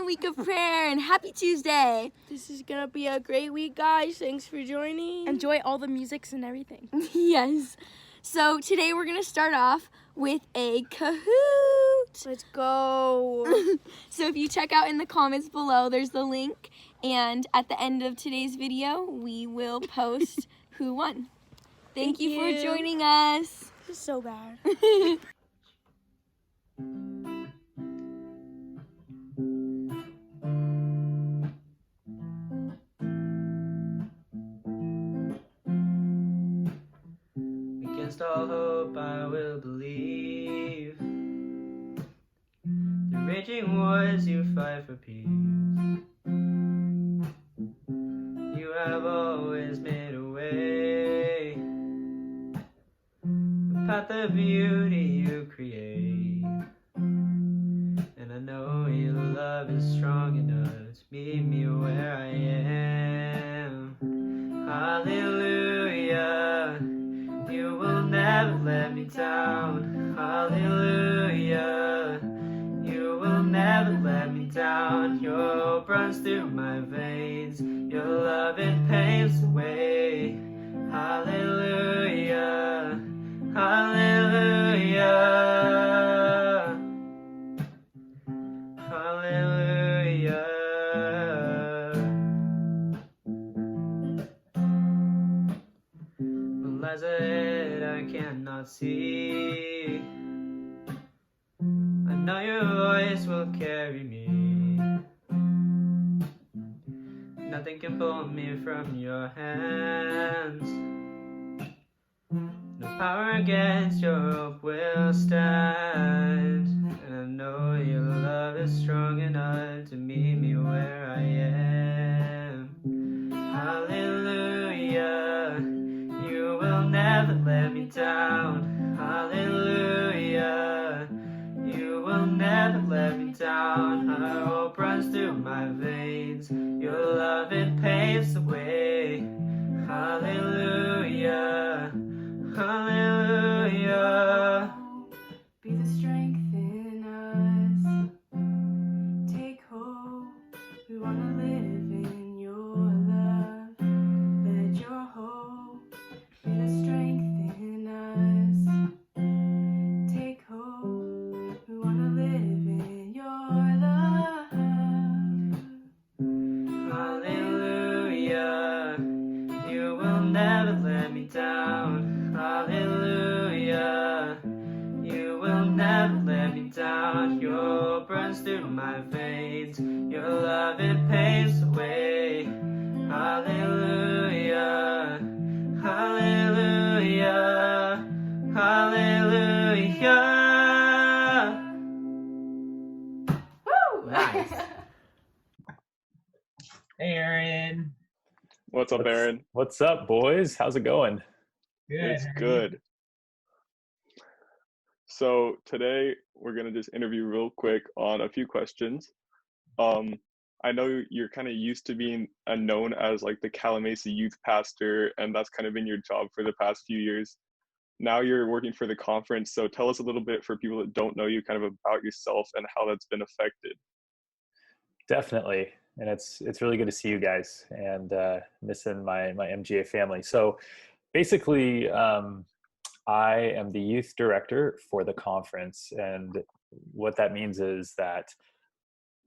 week of prayer, and happy Tuesday. This is going to be a great week, guys. Thanks for joining. Enjoy all the musics and everything. Yes. So today we're going to start off with a Kahoot. Let's go. So if you check out in the comments below, there's the link. And at the end of today's video, we will post who won. Thank you for joining us. This is so bad. Against all hope I will believe. The raging wars you fight for peace. You have always made a way, a path of beauty you create. And I know your love is strong enough to meet me where I am. Hallelujah, you will never let me down. Hallelujah, you will never let me down. Your hope runs through my veins. Your love, it paves the way. Hallelujah, hallelujah, hallelujah. When lies ahead I cannot see, I know your voice will carry me. Nothing can pull me from your hands. No power against your hope will stand. And I know your love is strong enough to meet me where I am. Hallelujah, you will never let me down. Hallelujah, you will never let me down. Our hope runs through my veins. Your love, it paves the way. Hallelujah, hallelujah. Be the strength in us. Take hope. We want to live in your love. Let your hope be the strength in us. Take hope. We want to live in your love. Hallelujah, you will never let me down. Hallelujah, you will never let me down. Your hope runs through my veins. Your love, it paves the way. Hallelujah, hallelujah, hallelujah. Woo! Nice. Hey, Aaron. What's up, Aaron? What's up, boys? How's it going? Good. It's good. So today we're gonna just interview real quick on a few questions. I know you're kind of used to being known as like the Calamasa youth pastor, and that's kind of been your job for the past few years. Now you're working for the conference, so tell us a little bit for people that don't know you, kind of about yourself and how that's been affected. Definitely, and it's really good to see you guys, and missing my MGA family. So basically, I am the youth director for the conference, and what that means is that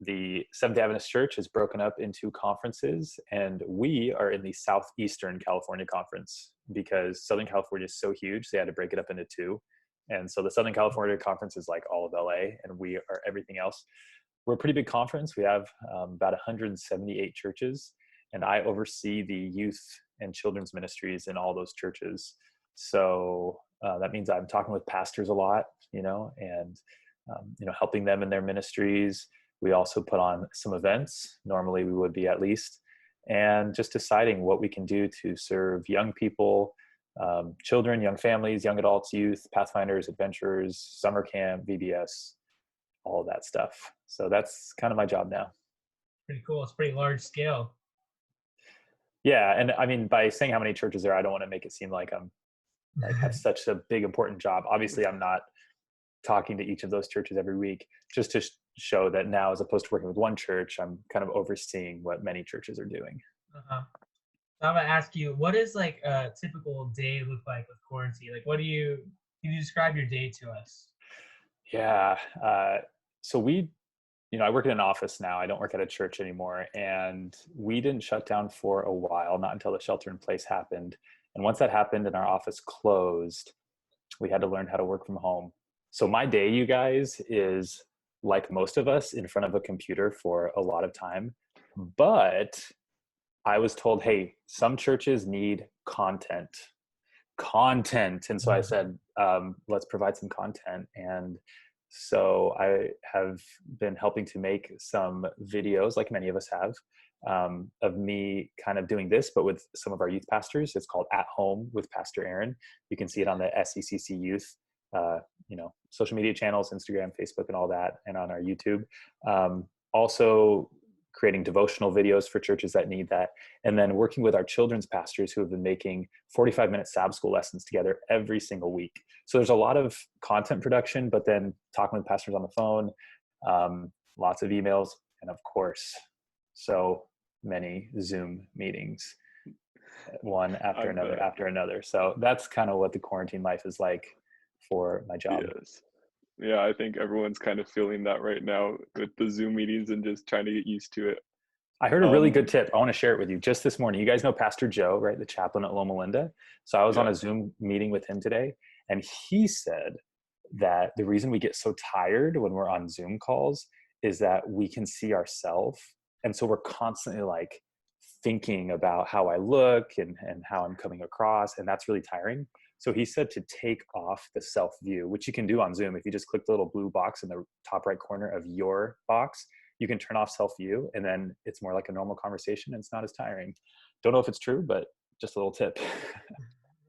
the Seventh Adventist Church is broken up into conferences, and we are in the Southeastern California Conference because Southern California is so huge, they had to break it up into two. And so the Southern California Conference is like all of LA, and we are everything else. We're a pretty big conference. We have about 178 churches, and I oversee the youth and children's ministries in all those churches. So that means I'm talking with pastors a lot, and helping them in their ministries. We also put on some events. Normally we would be at least, and just deciding what we can do to serve young people, children, young families, young adults, youth, pathfinders, adventurers, summer camp, VBS, all of that stuff. So that's kind of my job now. Pretty cool. It's pretty large scale. Yeah, and I mean, by saying how many churches there are, I don't want to make it seem like I'm have such a big important job. Obviously, I'm not talking to each of those churches every week, just to show that now, as opposed to working with one church, I'm kind of overseeing what many churches are doing. Uh-huh. So I'm gonna ask you, what does like a typical day look like with quarantine? Like, can you describe your day to us? Yeah. So I work in an office now. I don't work at a church anymore. And we didn't shut down for a while, not until the shelter in place happened. And once that happened and our office closed, we had to learn how to work from home. So my day, you guys, is like most of us, in front of a computer for a lot of time. But I was told, hey, some churches need content. And so I said, let's provide some content. And so I have been helping to make some videos, like many of us have, of me kind of doing this, but with some of our youth pastors. It's called At Home with Pastor Aaron. You can see it on the SECC Youth, social media channels, Instagram, Facebook, and all that, and on our YouTube. Also creating devotional videos for churches that need that. And then working with our children's pastors who have been making 45-minute Sabbath school lessons together every single week. So there's a lot of content production, but then talking with pastors on the phone, lots of emails, and of course, so many Zoom meetings, one after another. So that's kind of what the quarantine life is like for my job. Yes. Yeah, I think everyone's kind of feeling that right now with the Zoom meetings and just trying to get used to it. I heard a really good tip. I want to share it with you. Just this morning, you guys know Pastor Joe, right? The chaplain at Loma Linda. So I was on a Zoom meeting with him today, and he said that the reason we get so tired when we're on Zoom calls is that we can see ourselves. And so we're constantly like thinking about how I look and how I'm coming across. And that's really tiring. So he said to take off the self view, which you can do on Zoom. If you just click the little blue box in the top right corner of your box, you can turn off self view, and then it's more like a normal conversation and it's not as tiring. Don't know if it's true, but just a little tip.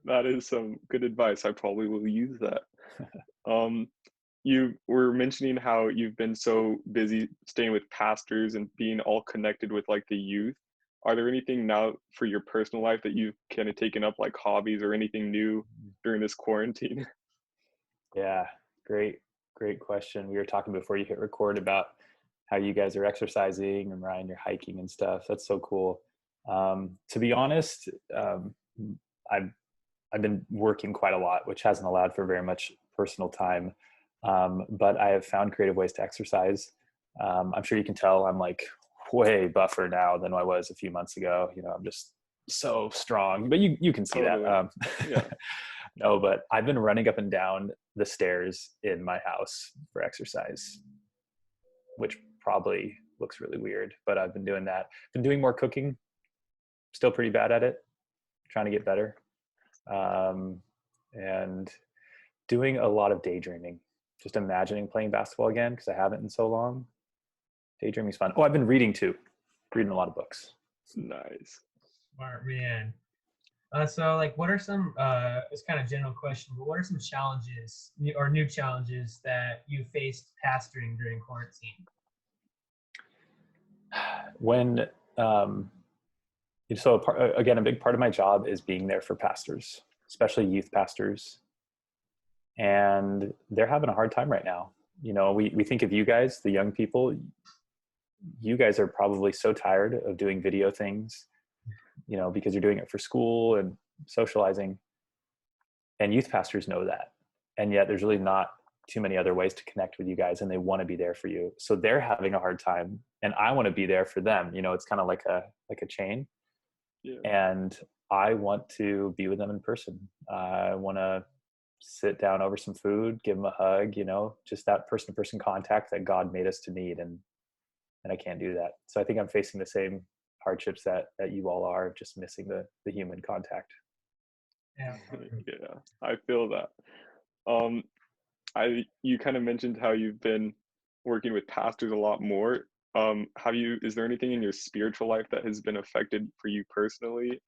That is some good advice. I probably will use that. You were mentioning how you've been so busy staying with pastors and being all connected with like the youth. Are there anything now for your personal life that you've kind of taken up, like hobbies or anything new during this quarantine? Yeah, great question. We were talking before you hit record about how you guys are exercising, and Ryan, you're hiking and stuff. That's so cool. To be honest, I've been working quite a lot, which hasn't allowed for very much personal time. But I have found creative ways to exercise. I'm sure you can tell I'm like way buffer now than I was a few months ago. I'm just so strong, but you can see that. Yeah. No, but I've been running up and down the stairs in my house for exercise, which probably looks really weird, but I've been doing that. Been doing more cooking, still pretty bad at it, trying to get better. And doing a lot of daydreaming, just imagining playing basketball again, because I haven't in so long. Daydreaming's fun. Oh, I've been reading too. Reading a lot of books. Nice. Smart man. So like, what are some, it's kind of a general question, but what are some challenges or new challenges that you faced pastoring during quarantine? When, again, a big part of my job is being there for pastors, especially youth pastors. And they're having a hard time right now. We think of you guys, the young people. You guys are probably so tired of doing video things, because you're doing it for school and socializing. And youth pastors know that. And yet there's really not too many other ways to connect with you guys, and they want to be there for you. So they're having a hard time, and I want to be there for them. It's kind of like a chain. Yeah. And I want to be with them in person. I want to sit down over some food, give them a hug, just that person-to-person contact that God made us to need. And I can't do that. So I think I'm facing the same hardships that you all are, just missing the human contact. Yeah. Yeah, I feel that. You kind of mentioned how you've been working with pastors a lot more. Is there anything in your spiritual life that has been affected for you personally?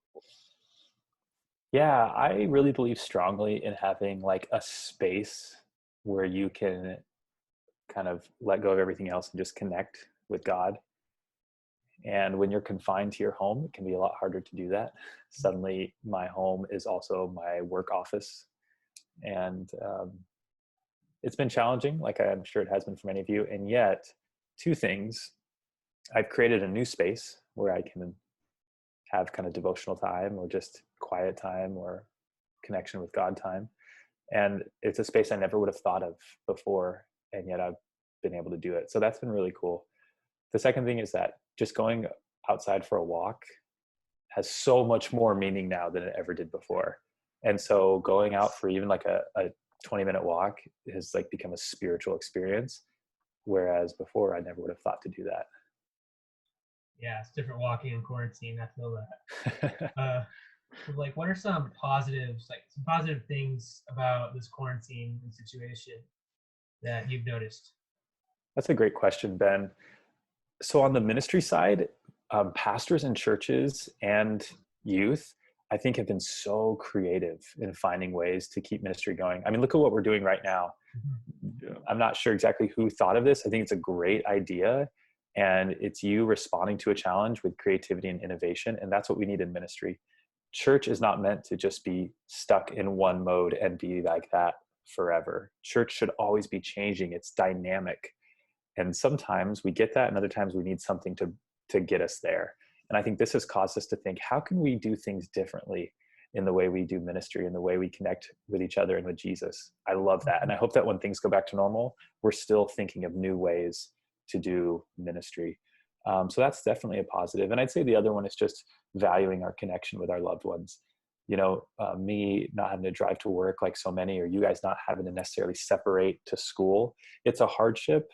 Yeah, I really believe strongly in having like a space where you can kind of let go of everything else and just connect with God. And when you're confined to your home, it can be a lot harder to do that. Suddenly my home is also my work office. And it's been challenging, like I'm sure it has been for many of you. And yet, two things: I've created a new space where I can have kind of devotional time or just quiet time or connection with God time. And it's a space I never would have thought of before. And yet I've been able to do it. So that's been really cool. The second thing is that just going outside for a walk has so much more meaning now than it ever did before. And so going out for even like a 20-minute walk has like become a spiritual experience. Whereas before I never would have thought to do that. Yeah, it's different walking in quarantine. I feel that. So, like, what are some positives, like some positive things about this quarantine situation that you've noticed? That's a great question, Ben. So on the ministry side, pastors and churches and youth, I think, have been so creative in finding ways to keep ministry going. I mean, look at what we're doing right now. Yeah. I'm not sure exactly who thought of this. I think it's a great idea. And it's you responding to a challenge with creativity and innovation. And that's what we need in ministry. Church is not meant to just be stuck in one mode and be like that forever. Church should always be changing. It's dynamic. And sometimes we get that, and other times we need something to get us there. And I think this has caused us to think, how can we do things differently in the way we do ministry, in the way we connect with each other and with Jesus? I love that. And I hope that when things go back to normal, we're still thinking of new ways to do ministry. So that's definitely a positive. And I'd say the other one is just valuing our connection with our loved ones. You know, me not having to drive to work like so many, or you guys not having to necessarily separate to school. It's a hardship,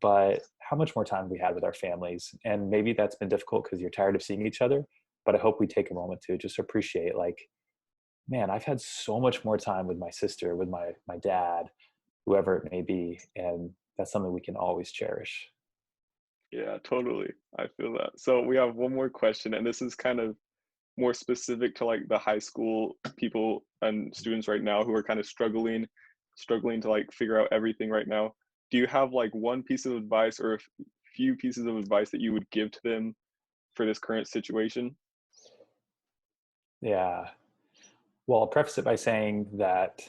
but how much more time we had with our families. And maybe that's been difficult because you're tired of seeing each other. But I hope we take a moment to just appreciate, like, man, I've had so much more time with my sister, with my dad, whoever it may be. And that's something we can always cherish. Yeah, totally. I feel that. So we have one more question, and this is kind of more specific to like the high school people and students right now who are kind of struggling to like figure out everything right now. Do you have like one piece of advice or a few pieces of advice that you would give to them for this current situation? Yeah. Well, I'll preface it by saying that,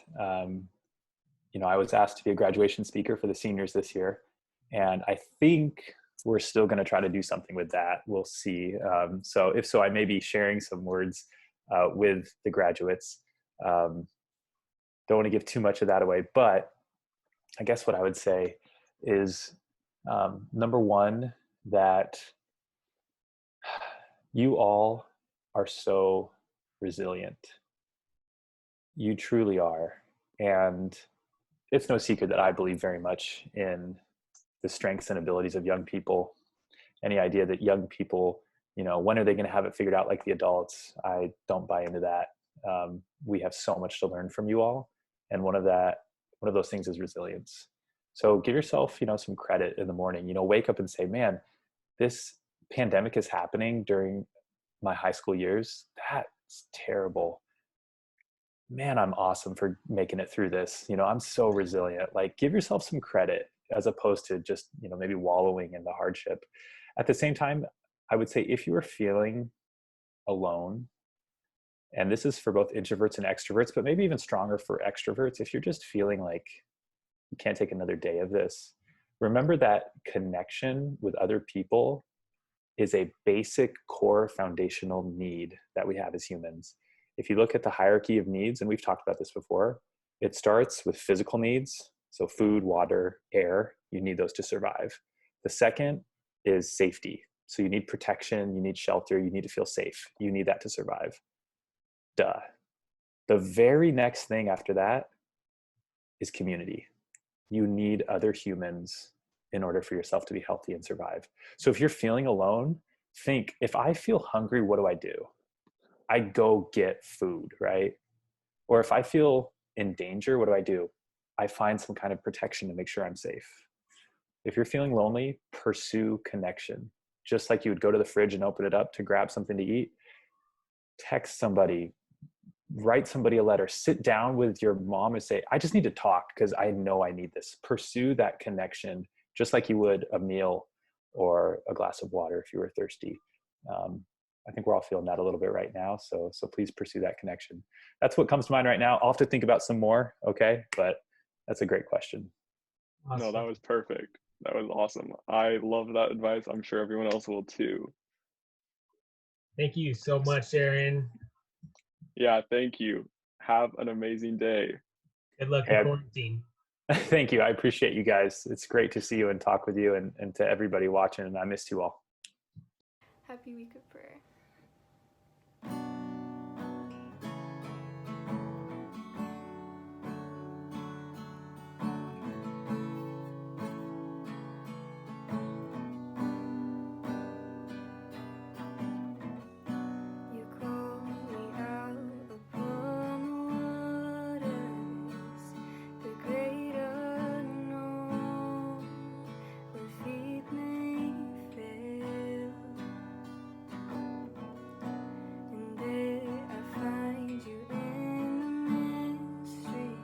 I was asked to be a graduation speaker for the seniors this year. And I think we're still going to try to do something with that. We'll see. So if so, I may be sharing some words with the graduates. Don't want to give too much of that away, but I guess what I would say is, number one, that you all are so resilient. You truly are. And it's no secret that I believe very much in the strengths and abilities of young people. Any idea that young people, when are they going to have it figured out like the adults? I don't buy into that. We have so much to learn from you all. And one of those things is resilience. So give yourself, some credit in the morning, wake up and say, man, this pandemic is happening during my high school years. That's terrible. Man, I'm awesome for making it through this. I'm so resilient. Like, give yourself some credit as opposed to just, maybe wallowing in the hardship. At the same time, I would say if you are feeling alone, and this is for both introverts and extroverts, but maybe even stronger for extroverts, if you're just feeling like you can't take another day of this, remember that connection with other people is a basic core foundational need that we have as humans. If you look at the hierarchy of needs, and we've talked about this before, it starts with physical needs. So food, water, air, you need those to survive. The second is safety. So you need protection, you need shelter, you need to feel safe. You need that to survive. Duh. The very next thing after that is community. You need other humans in order for yourself to be healthy and survive. So if you're feeling alone, think, if I feel hungry, what do? I go get food, right? Or if I feel in danger, what do? I find some kind of protection to make sure I'm safe. If you're feeling lonely, pursue connection. Just like you would go to the fridge and open it up to grab something to eat, text somebody, write somebody a letter, sit down with your mom and say, I just need to talk because I know I need this. Pursue that connection just like you would a meal or a glass of water if you were thirsty. I think we're all feeling that a little bit right now. So please pursue that connection. That's what comes to mind right now. I'll have to think about some more. Okay. But That's a great question. No, Awesome. that was perfect. That was awesome. I love that advice. I'm sure everyone else will too. Thank you so much, Aaron. Yeah, thank you. Have an amazing day. Good luck Hey, in quarantine. Thank you. I appreciate you guys. It's great to see you and talk with you, and to everybody watching. And I missed you all. Happy week of prayer. You call me out upon the waters, the great unknown, where feet may fail, and there I find you in the mystery,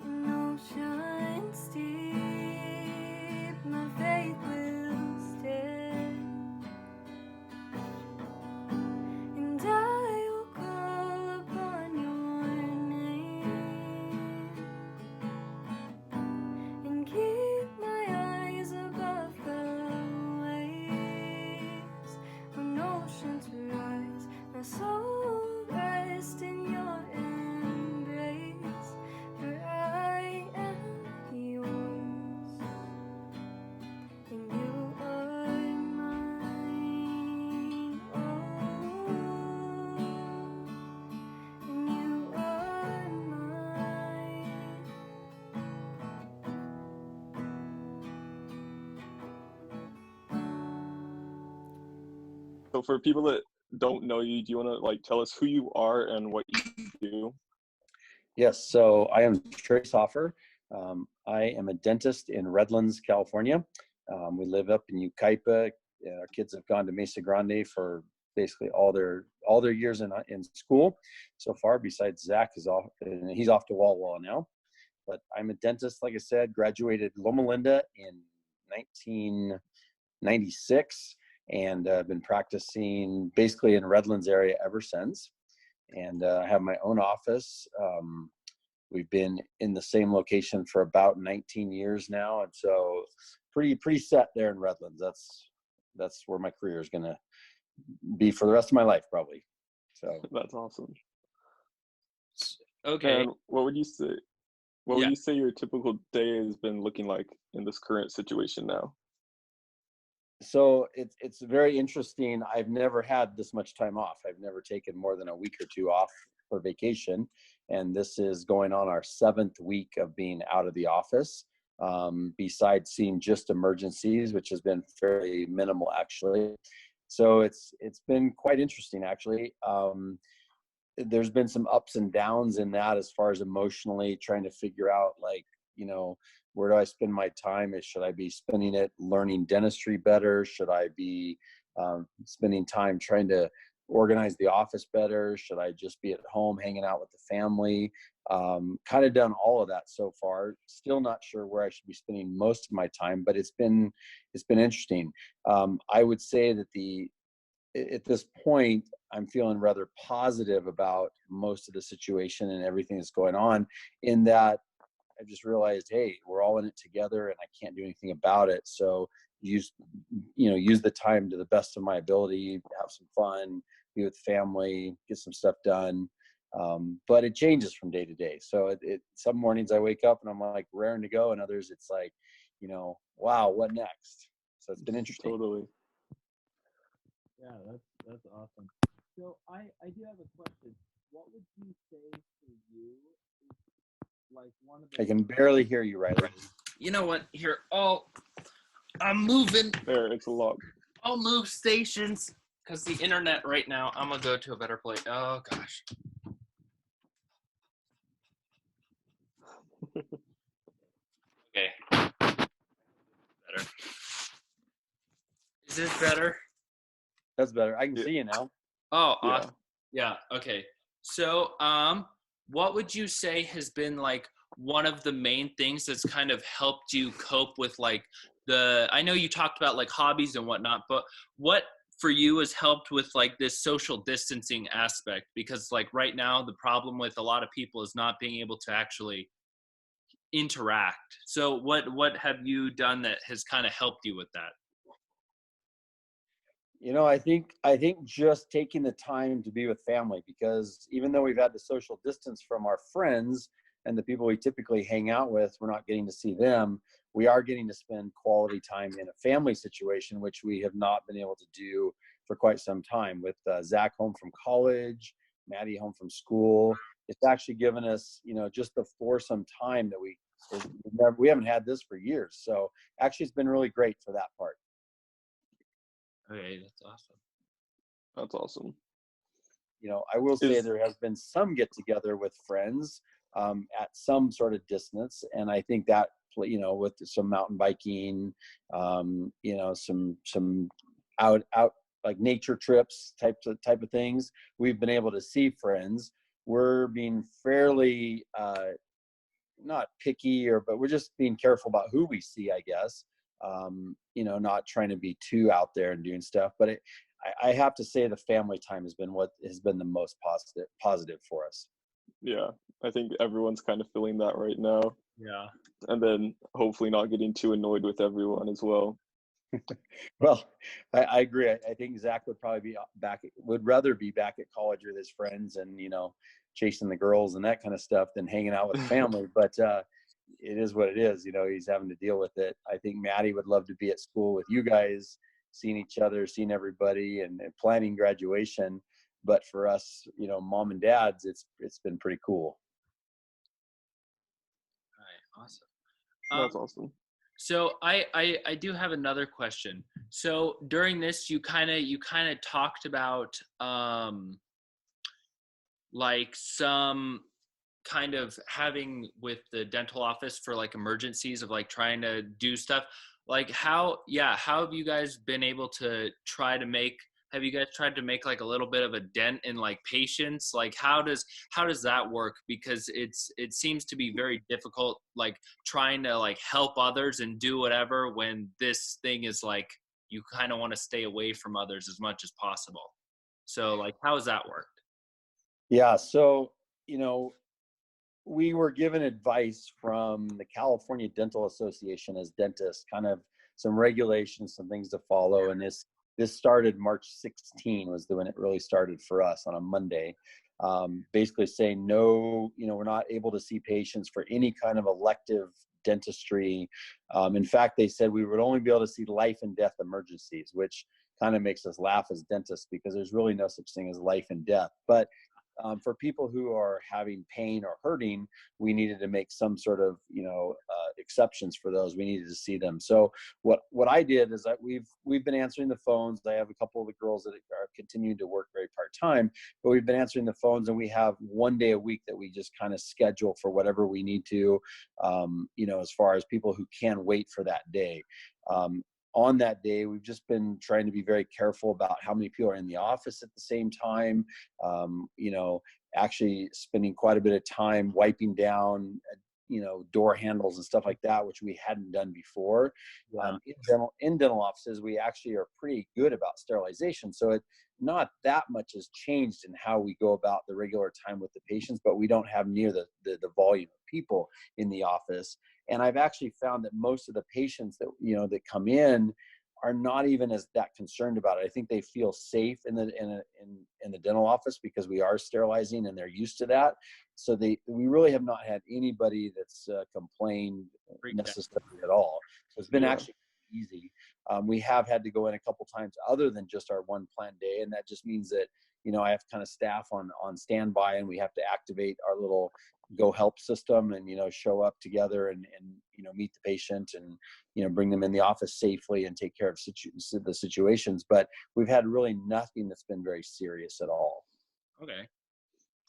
in oceans deep, my faith will stand. And I will call upon your name and keep my eyes above the waves. When oceans rise, my soul rests in your embrace. For I am yours, and you are mine. Oh, and you are mine. So for people that don't know you, do you want to like tell us who you are and what you do? Yes, so I am Trace Hoffer. I am a dentist in Redlands, California. We live up in Yucaipa. Our kids have gone to Mesa Grande for basically all their years in school so far. Besides Zach and he's off to Walla Walla now. But I'm a dentist, like I said, graduated Loma Linda in 1996, and I've been practicing basically in Redlands area ever since. And I have my own office. We've been in the same location for about 19 years now, and so pretty set there in Redlands. That's where my career is going to be for the rest of my life, probably. So That's awesome. Okay. And what would you say? What would you say your typical day has been looking like in this current situation now? So it's very interesting. I've never had this much time off. I've never taken more than a week or two off for vacation, and this is going on our 7th week of being out of the office. Besides seeing just emergencies, which has been fairly minimal actually. So it's been quite interesting actually. There's been some ups and downs in that as far as emotionally trying to figure out, like, where do I spend my time? Should I be spending it learning dentistry better? Should I be spending time trying to organize the office better? Should I just be at home hanging out with the family? Kind of done all of that so far. Still not sure where I should be spending most of my time, but it's been interesting. I would say that at this point, I'm feeling rather positive about most of the situation and everything that's going on, in that I just realized, hey, we're all in it together and I can't do anything about it. So use the time to the best of my ability, have some fun, be with family, get some stuff done. But it changes from day to day. So some mornings I wake up and I'm like raring to go, and others it's like, wow, what next? So it's been interesting. Totally. Yeah, that's awesome. So I do have a question. What would you say for you is like one of the— I can barely hear you, Riley. You know what? Here, I'm moving. There, it's a lot. I'll move stations because the internet right now. I'm gonna go to a better place. Oh gosh. Okay. Better. Is this better? That's better. I can see you now. Oh, Yeah. awesome. Yeah. Okay. So, what would you say has been like one of the main things that's kind of helped you cope with like I know you talked about like hobbies and whatnot, but what for you has helped with like this social distancing aspect? Because like right now, the problem with a lot of people is not being able to actually interact. So what have you done that has kind of helped you with that? I think just taking the time to be with family, because even though we've had the social distance from our friends and the people we typically hang out with, we're not getting to see them. We are getting to spend quality time in a family situation, which we have not been able to do for quite some time. With Zach home from college, Maddie home from school, it's actually given us, just the foursome time that we haven't had this for years. So actually, it's been really great for that part. Okay, that's awesome. That's awesome. I will say there has been some get together with friends at some sort of distance. And I think that, with some mountain biking, some out like nature trips type of things, we've been able to see friends. We're being fairly not picky, but we're just being careful about who we see, I guess. Not trying to be too out there and doing stuff, but I have to say the family time has been what has been the most positive for us. Yeah, I think everyone's kind of feeling that right now. Yeah. And then hopefully not getting too annoyed with everyone as well. Well, I agree. I think Zach would probably would rather be back at college with his friends and, chasing the girls and that kind of stuff than hanging out with the family. But it is what it is. He's having to deal with it. I think Maddie would love to be at school with you guys, seeing each other, seeing everybody, and planning graduation. But for us, mom and dads, it's been pretty cool. All right, awesome. That's awesome. So I do have another question. So during this, you kind of talked about like some kind of having with the dental office for like emergencies of like trying to do stuff. Like how have you guys been able to have you guys tried to make like a little bit of a dent in like patients? Like how does that work? Because it seems to be very difficult, like trying to like help others and do whatever when this thing is like, you kind of want to stay away from others as much as possible. So like, how has that worked? Yeah. So, we were given advice from the California Dental Association as dentists, kind of some regulations, some things to follow. And this started March 16 was when it really started for us on a Monday. Basically saying no, we're not able to see patients for any kind of elective dentistry. In fact, they said we would only be able to see life and death emergencies, which kind of makes us laugh as dentists because there's really no such thing as life and death. But for people who are having pain or hurting, we needed to make some sort of, exceptions for those. We needed to see them. So what I did is that we've been answering the phones. I have a couple of the girls that are continuing to work very part-time, but we've been answering the phones, and we have one day a week that we just kind of schedule for whatever we need to, as far as people who can wait for that day. On that day, we've just been trying to be very careful about how many people are in the office at the same time, actually spending quite a bit of time wiping down, door handles and stuff like that, which we hadn't done before. Yeah. In dental offices, we actually are pretty good about sterilization. So not that much has changed in how we go about the regular time with the patients, but we don't have near the volume of people in the office. And I've actually found that most of the patients that, that come in are not even that concerned about it. I think they feel safe in the dental office because we are sterilizing and they're used to that. So we really have not had anybody that's complained necessarily at all. So it's been actually easy. We have had to go in a couple times other than just our one planned day, and that just means that I have kind of staff on standby, and we have to activate our little go help system and show up together and meet the patient and bring them in the office safely and take care of the situations. But we've had really nothing that's been very serious at all. Okay.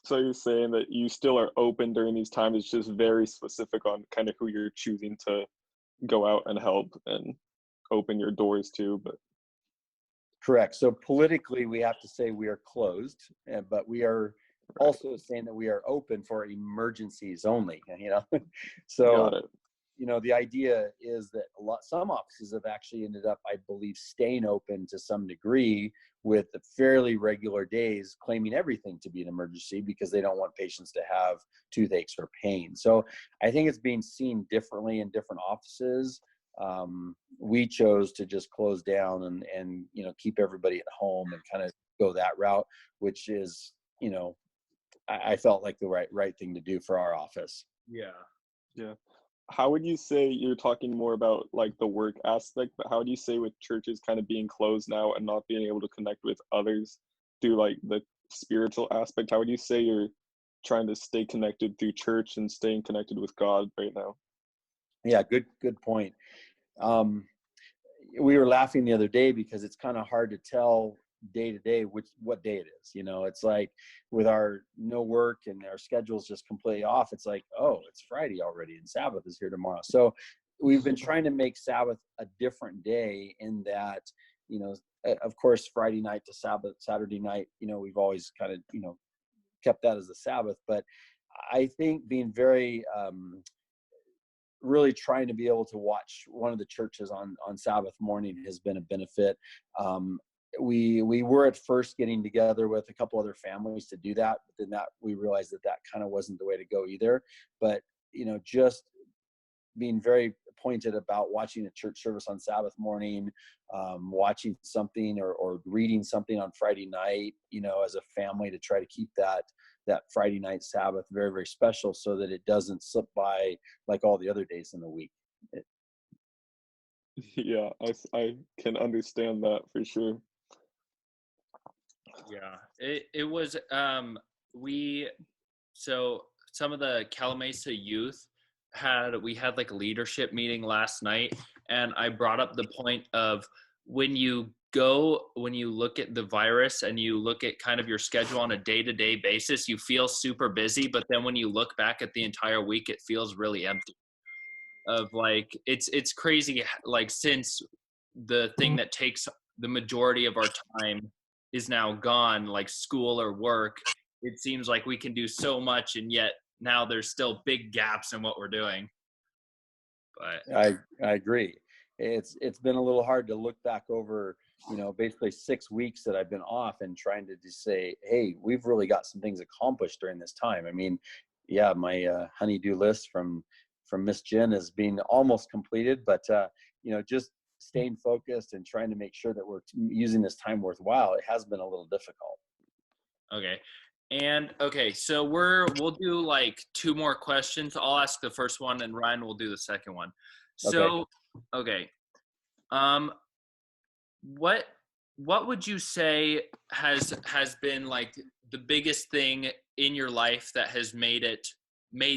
So you're saying that you still are open during these times. It's just very specific on kind of who you're choosing to go out and help and open your doors to. But correct. So politically, we have to say we are closed, but we are also saying that we are open for emergencies only. So the idea is that some offices have actually ended up, I believe, staying open to some degree with the fairly regular days, claiming everything to be an emergency because they don't want patients to have toothaches or pain. So I think it's being seen differently in different offices. We chose to just close down and keep everybody at home and kind of go that route, which is, I felt like the right thing to do for our office. Yeah. How would you say, you're talking more about like the work aspect, but how do you say with churches kind of being closed now and not being able to connect with others through like the spiritual aspect, how would you say you're trying to stay connected through church and staying connected with God right now? Yeah, good point. We were laughing the other day because it's kind of hard to tell day to day what day it is. It's like with our no work and our schedule's just completely off, it's like, oh, it's Friday already and Sabbath is here tomorrow. So we've been trying to make Sabbath a different day in that, of course, Friday night to Saturday night, we've always kind of, kept that as the Sabbath. But I think being very really trying to be able to watch one of the churches on Sabbath morning has been a benefit. We were at first getting together with a couple other families to do that, but then we realized that kind of wasn't the way to go either. But just being very pointed about watching a church service on Sabbath morning, watching something or reading something on Friday night, as a family, to try to keep that Friday night Sabbath very, very special so that it doesn't slip by like all the other days in the week. Yeah, I can understand that for sure. Yeah, it was so some of the Calamasa youth we had like a leadership meeting last night, and I brought up the point of when you look at the virus and you look at kind of your schedule on a day-to-day basis, you feel super busy, but then when you look back at the entire week, it feels really empty. Of like, it's crazy, like, since the thing that takes the majority of our time is now gone, like school or work, it seems like we can do so much, and yet now there's still big gaps in what we're doing. But I agree. It's been a little hard to look back over, basically 6 weeks that I've been off and trying to just say, hey, we've really got some things accomplished during this time. I mean, yeah, my honey-do list from Miss Jen is being almost completed, but just staying focused and trying to make sure that we're using this time worthwhile, it has been a little difficult. okay. And okay, so we'll do like 2 more questions. I'll ask the first one and Ryan will do the second one. So, okay. What would you say has been like the biggest thing in your life that has made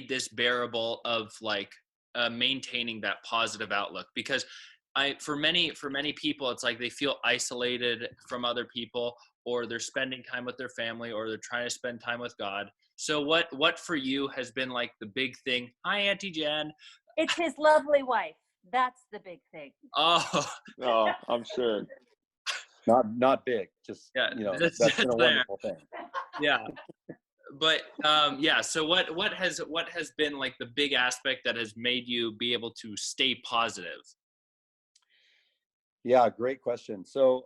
this bearable of like maintaining that positive outlook? Because for many people, it's like they feel isolated from other people, or they're spending time with their family, or they're trying to spend time with God. So what for you has been like the big thing? Hi, Auntie Jen. It's his lovely wife. That's the big thing. Oh, I'm sure. Not big, just, yeah, that's been a wonderful thing. Yeah. But yeah, so what has been like the big aspect that has made you be able to stay positive? Yeah, great question. So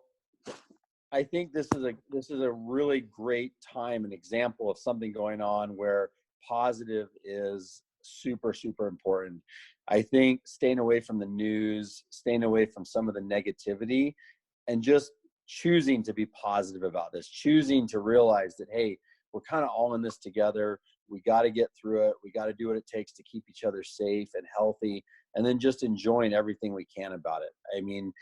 I think this is a really great time, an example of something going on where positive is super, super important. I think staying away from the news, staying away from some of the negativity, and just choosing to be positive about this, choosing to realize that, hey, we're kind of all in this together. We got to get through it. We got to do what it takes to keep each other safe and healthy, and then just enjoying everything we can about it. I mean,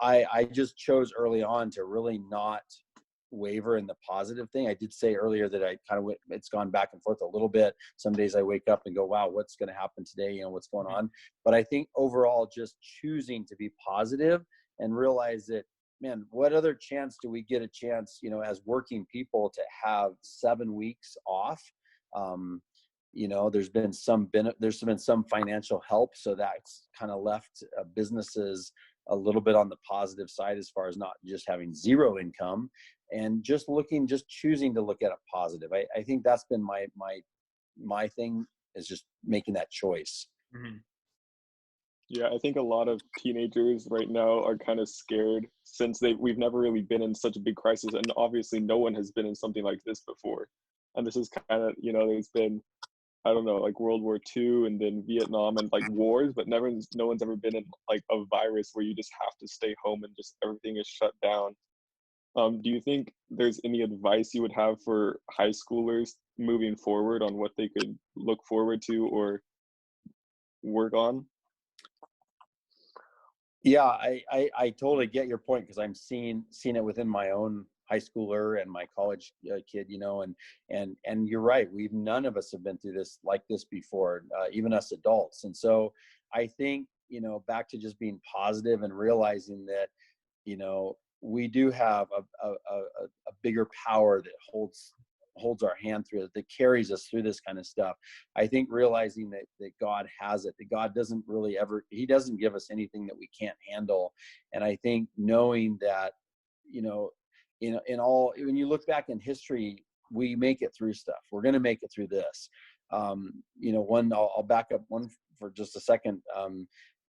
I just chose early on to really not waver in the positive thing. I did say earlier that I kind of it's gone back and forth a little bit. Some days I wake up and go, wow, what's going to happen today? What's going on? But I think overall, just choosing to be positive and realize that, man, what other chance do we get as working people to have 7 weeks off? There's been some financial help, so that's kind of left businesses a little bit on the positive side as far as not just having zero income, and just choosing to look at it positive. I think that's been my thing, is just making that choice. Mhm. Yeah, I think a lot of teenagers right now are kind of scared since we've never really been in such a big crisis, and obviously no one has been in something like this before. And this is kind of, there's been, I don't know, like World War II and then Vietnam and like wars, but no one's ever been in like a virus where you just have to stay home and just everything is shut down. Do you think there's any advice you would have for high schoolers moving forward on what they could look forward to or work on? Yeah, I totally get your point because I'm seeing it within my own high schooler and my college kid, and you're right. None of us have been through this like this before, even us adults. And so I think, back to just being positive and realizing that, we do have a bigger power that holds our hand through it, that carries us through this kind of stuff. I think realizing that God has it, that God doesn't really he doesn't give us anything that we can't handle. And I think knowing that, when you look back in history, we make it through stuff. We're going to make it through this. I'll back up one for just a second.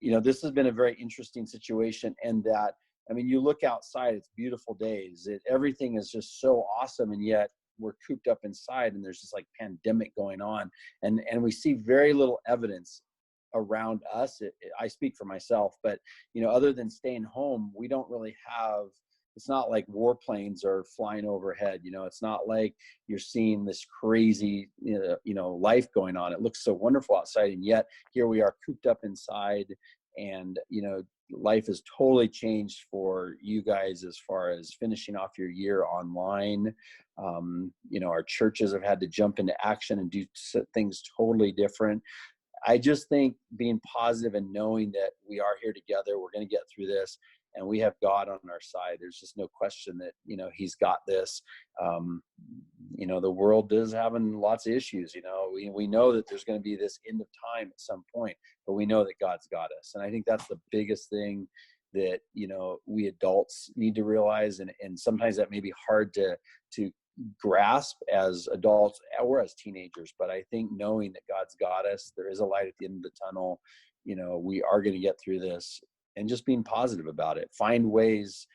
This has been a very interesting situation, and that, you look outside, it's beautiful days. Everything is just so awesome, and yet we're cooped up inside, and there's this like pandemic going on, and we see very little evidence around us. I speak for myself, but other than staying home, we don't really have. It's not like warplanes are flying overhead. It's not like you're seeing this crazy, life going on. It looks so wonderful outside, and yet here we are cooped up inside, and life has totally changed for you guys as far as finishing off your year online. Our churches have had to jump into action and do things totally different. I just think being positive and knowing that we are here together, we're going to get through this, and we have God on our side. There's just no question that, he's got this. The world is having lots of issues. We know that there's going to be this end of time at some point, but we know that God's got us. And I think that's the biggest thing that, we adults need to realize. And sometimes that may be hard to grasp as adults or as teenagers, but I think knowing that God's got us, there is a light at the end of the tunnel. We are going to get through this, and just being positive about it. Find ways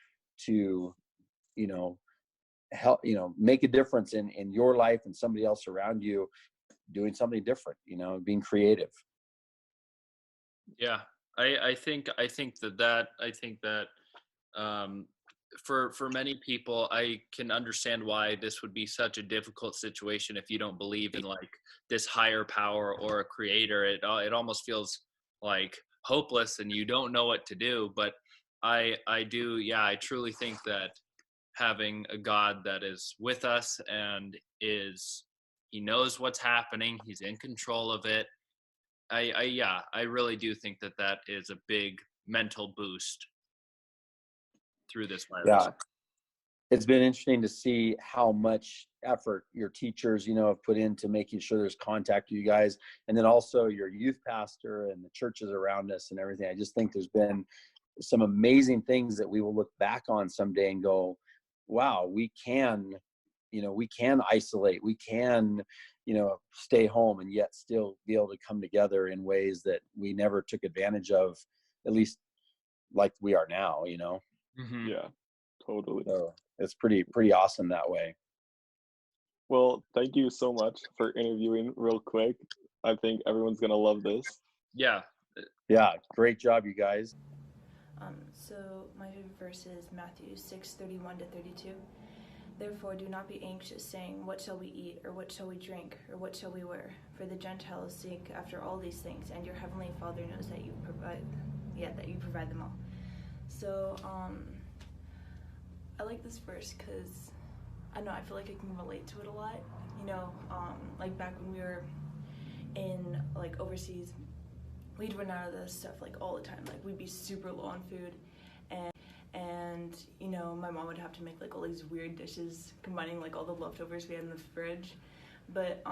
to, help, make a difference in your life and somebody else around you, doing something different, being creative. Yeah, I think that for many people, I can understand why this would be such a difficult situation if you don't believe in like this higher power or a creator. It almost feels like hopeless and you don't know what to do. But I do, yeah, I truly think that having a God that is with us and he knows what's happening, he's in control of it. I really do think that is a big mental boost through this virus. Yeah. It's been interesting to see how much effort your teachers, have put into making sure there's contact with you guys, and then also your youth pastor and the churches around us and everything. I just think there's been some amazing things that we will look back on someday and go, wow, we can isolate, we can, stay home and yet still be able to come together in ways that we never took advantage of, at least like we are now, Mm-hmm. Yeah, totally. So it's pretty awesome that way. Well, thank you so much for interviewing real quick. I think everyone's going to love this. Yeah. Yeah, great job, you guys. So my favorite verse is Matthew 6:31-32. Therefore do not be anxious, saying, what shall we eat, or what shall we drink, or what shall we wear? For the Gentiles seek after all these things, and your heavenly Father knows that you provide them all. So I like this verse because I don't know, I feel like I can relate to it a lot. Like back when we were in like overseas, we'd run out of this stuff like all the time. Like we'd be super low on food, and my mom would have to make like all these weird dishes combining like all the leftovers we had in the fridge. But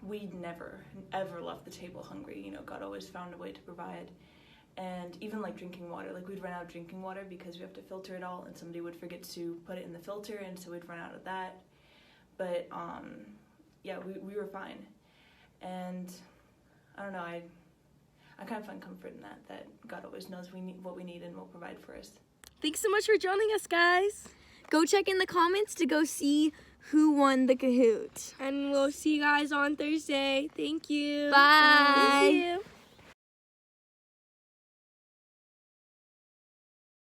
we'd never ever left the table hungry. God always found a way to provide. And even like drinking water, like we'd run out of drinking water because we have to filter it all, and somebody would forget to put it in the filter, and so we'd run out of that. But yeah, we were fine. And I don't know, I kind of find comfort in that God always knows what we need and will provide for us. Thanks so much for joining us, guys. Go check in the comments to go see who won the Kahoot. And we'll see you guys on Thursday. Thank you. Bye. Thank you.